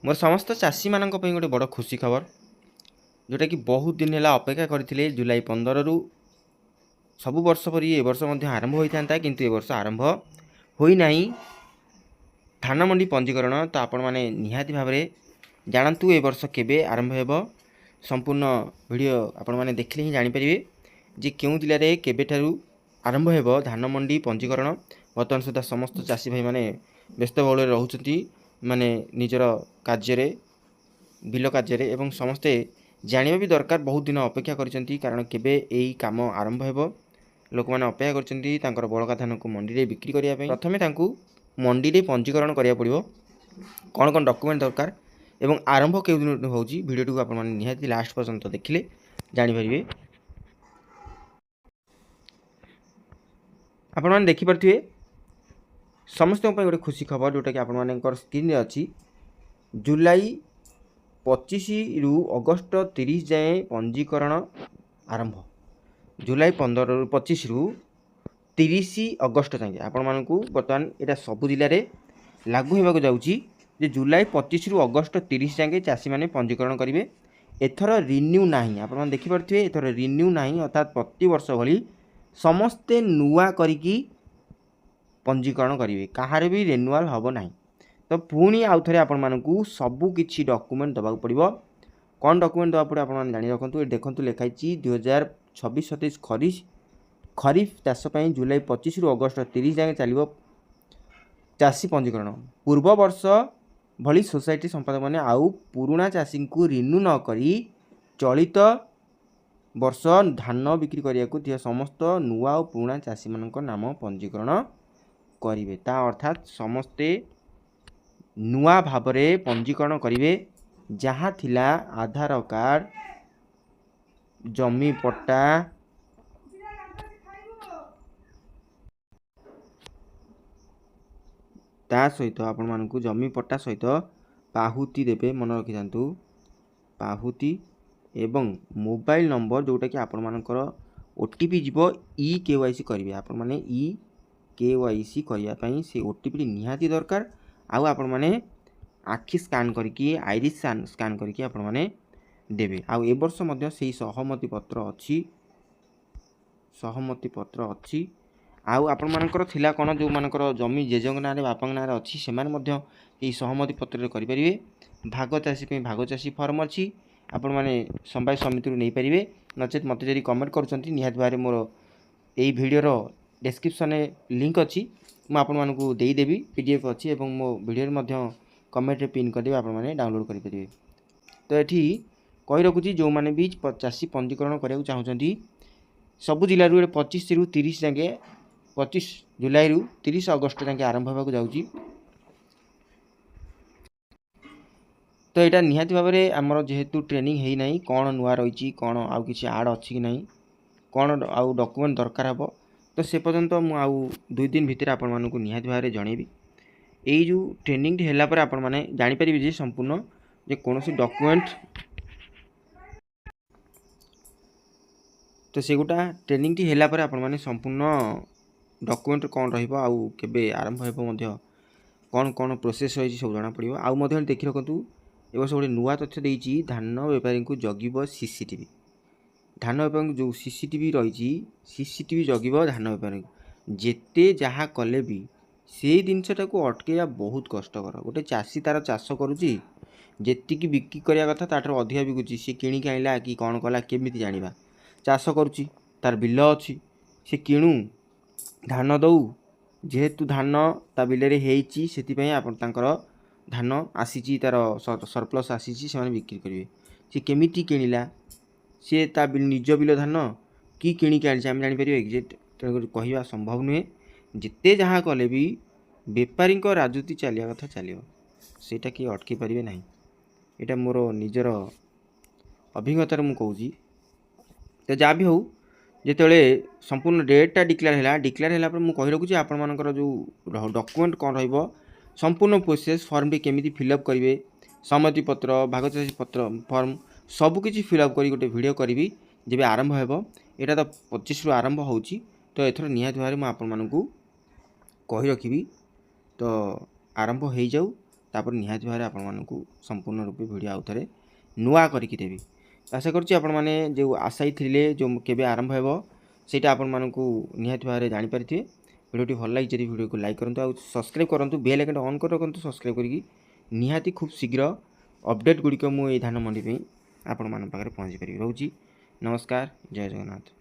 मोर समस्त चाषी मानक पई गोटे बड़ खुशी खबर जोटा कि बहुत दिन है अपेक्षा करते जुलाई 15 रु सबु वर्ष पर ए वर्ष आरंभ होता था किंतु ए वर्ष आरंभ होना धान मंडी पंजीकरण। तो आपण मैंने निहाती भाव में जानतु ए वर्ष केबे आरंभ हो संपूर्ण वीडियो आपण मैंने देखले ही जानीपर जे क्यों जिले में केबेठारु आरंभ हो धान मंडी पंजीकरण। बर्तमान सुधा समस्त चाषी भाई मैंने व्यस्त बहुल रोचती माने निजर कार्य बिल कार्य एवं समस्ते जानिबा भी दरकार बहुत दिन अपेक्षा करछंती कारण केबे एई काम आरंभ हेबो लोक माने अपेक्षा करछंती तांकर बळका धान को मंडी रे बिक्री करिया पई प्रथमे तांकू मंडी रे पंजीकरण करिया पड़िबो कोन कोन डॉक्यूमेंट दरकार एवं आरंभ केउ दिन होउची वीडियो को आपण माने निहाती लास्ट पर्यंत देखिले जानि परिबे। आपण माने देखि परथिबे समस्त गोटे खुशी खबर जोटा कि आपण मानकर स्क्रीन अच्छी जुलाई 25 रु अगस्त 30 जाए पंजीकरण आरंभ जुलाई 15 रु 25 रु 30 अगस्त जाए आपण मानकू बर्तमान यहाँ सबु जिले में लागू होगा जाऊँगी जे जुलाई 25 रु अगस्त 30 जाए चाषी मैंने पंजीकरण करेंगे। एथर रिन्यू ना आप देखिपे एथर रिन्यू ना अर्थात प्रति वर्ष भली समस्ते नुआ करिकी पंजीकरण करेंगे कहार भी रेनुआल हम ना। तो पुणी आउ थे आपण मानकू सबू किसी डॉक्यूमेंट दबा पड़ो कौन डॉक्यूमेंट दबा पड़े आप जानी रखु देखो लिखाई 2026-27 खरीफ चाष जुलाई 25 रु अगस्त 30 जाए चलो चाषी पंजीकरण। पूर्व वर्ष भली सोसाइटी संपादक मैंने आउ पुराणा चाषी को रिन्यू न करी चलित वर्ष धान बिक्री करने समस्त नुआ और पुराणा चाषी मान नाम पंजीकरण करेंगे ता अर्थात समस्ते नुआ भाव में पंजीकरण करेंगे जहाँ थिला आधार कार्ड जमी पट्टा ता सहित आपण मानकू जमी पट्टा सहित पाहुती देवे मन रखी था पाहुती एवं मोबाइल नंबर जोटा कि आपण मानकर ओटीपी जीव ई केवाईसी करेंगे आपण माने ई केवाईसी करने से ओटीपी निहाती दरकार आउ आपण माने आखि स्कान करके आईरिस स्कान करके आपण माने देवे आउ ए वर्ष मध्य से सहमति पत्र अच्छी आउ आपण मानकर थिला कोन जो मानकर जमी जेजंग नारे बापांग नारे अच्छी से माने मध्य ए सहमति पत्र करि परिबे। भाग चाषी पे भाग चाषी फॉर्म अच्छी आपण माने समवाय समिति नहीं पारे नचेत मत जदि कमेंट करछंती निहात भारे मोर एई वीडियो रो डिस्क्रिप्शन लिंक अच्छी मुझे देदेवी पीडीएफ अच्छी एवं मो वीडियो मध्य कमेंट पिन करदे आपण माने डाउनलोड करि परिबे। तो एठी कहि रखुची जो माने भी चाषी पंजीकरण करिया चाहउछंती सबु जिल्ला रु 25 रु 30 जाके 25 जुलाई रु 30 अगस्त जाके आरंभ होगा जाउची। तो यहाँ निहाती भाव में आमर जेहेतु ट्रेनिंग है ना कौन नुआ रही कौन आउ कि आड अच्छी कि ना कौन आउ डॉक्यूमेंट दरकार हे तो से पर्यंत मुझे 2 दिन भितर आपण मानकू निहाती भाव में जनइबी यही जो ट्रेनिंग टी होला पर आपण माने जानि परिबे जे संपूर्ण जे कोनोसी डॉक्यूमेंट तो से गोटा ट्रेनिंग टी होला पर आपण माने संपूर्ण डॉक्यूमेंट कौन रहिबो आउ केबे आरंभ हेबो मध्य कौन कौन प्रोसेस रही सब जना पड़ो आउ मध्य देखि रखु ए वर्ष गोटे नुआ तथ्य देइछि धान बेपारी को जगिब सीसीटीवी धान बेपारी जो सीसीटीवी रही सीसीटीवी जगिब धान बेपारी जेते जहाँ कले भी से जिनटा को अटकैया बहुत कष्टकर। गोटे चाषी तार चाष करुच्ची जी बिक्री करने कथा ताठर अधिका बिकुची सी किणिक आइला कि कौन कला केमी जाना चाष करुच्ची तार बिल अच्छी सी किणु धान दौ जेहेतु धान ता बिल से तांकर धान आसी तार सरप्लस आसी से बिक्री करेंगे सी केमी किणिला सी ता निज बिल धान कि किणिक आनी आम जापर एक्जेक्ट कहवा संभव नुहे जिते जहाँ कले भी बेपारी राजनीति चलिया कथा चलो सेटा कि अटकी पारे ना यहाँ मोर निजर अभिज्ञतार मु कहूँ। तो जहाँ भी हो जिते संपूर्ण डेटा डिक्लेयर है मुझे कही रखुच्छी आपण मानकर जो डॉक्यूमेंट कौन रहिबो संपूर्ण प्रोसेस फॉर्म टी केमिति फिलअप करेंगे सम्मति पत्र भागचाषी पत्र फॉर्म सबकि फिलअप कर गोटे वीडियो करी जब आरंभ हो यहाँ तो 25 रु आरंभ होची तो एथर निहाती भाव में आपण मानकू कही रखी तो आरंभ हो जाऊ तापर निहाती भाव आपण मानकु संपूर्ण रूपे वीडियो आउ थे नुआ करके देवी। आशा करुच्ची आपण मैंने जो आशायी थे जो केबे आरंभ हो सेटा आपण मानकु निहाती भाव जानीपारे। वीडियो भल लगी जब वीडियो को लाइक करूँ और सब्सक्राइब करूँ, बेल आइकन ऑन कर रखु सब्सक्राइब करके निहाती खूब शीघ्र अपडेट गुड़िक मुझे धान मंडी आपण मान पाखे पहुँची पारि। रोची नमस्कार, जय जगन्नाथ।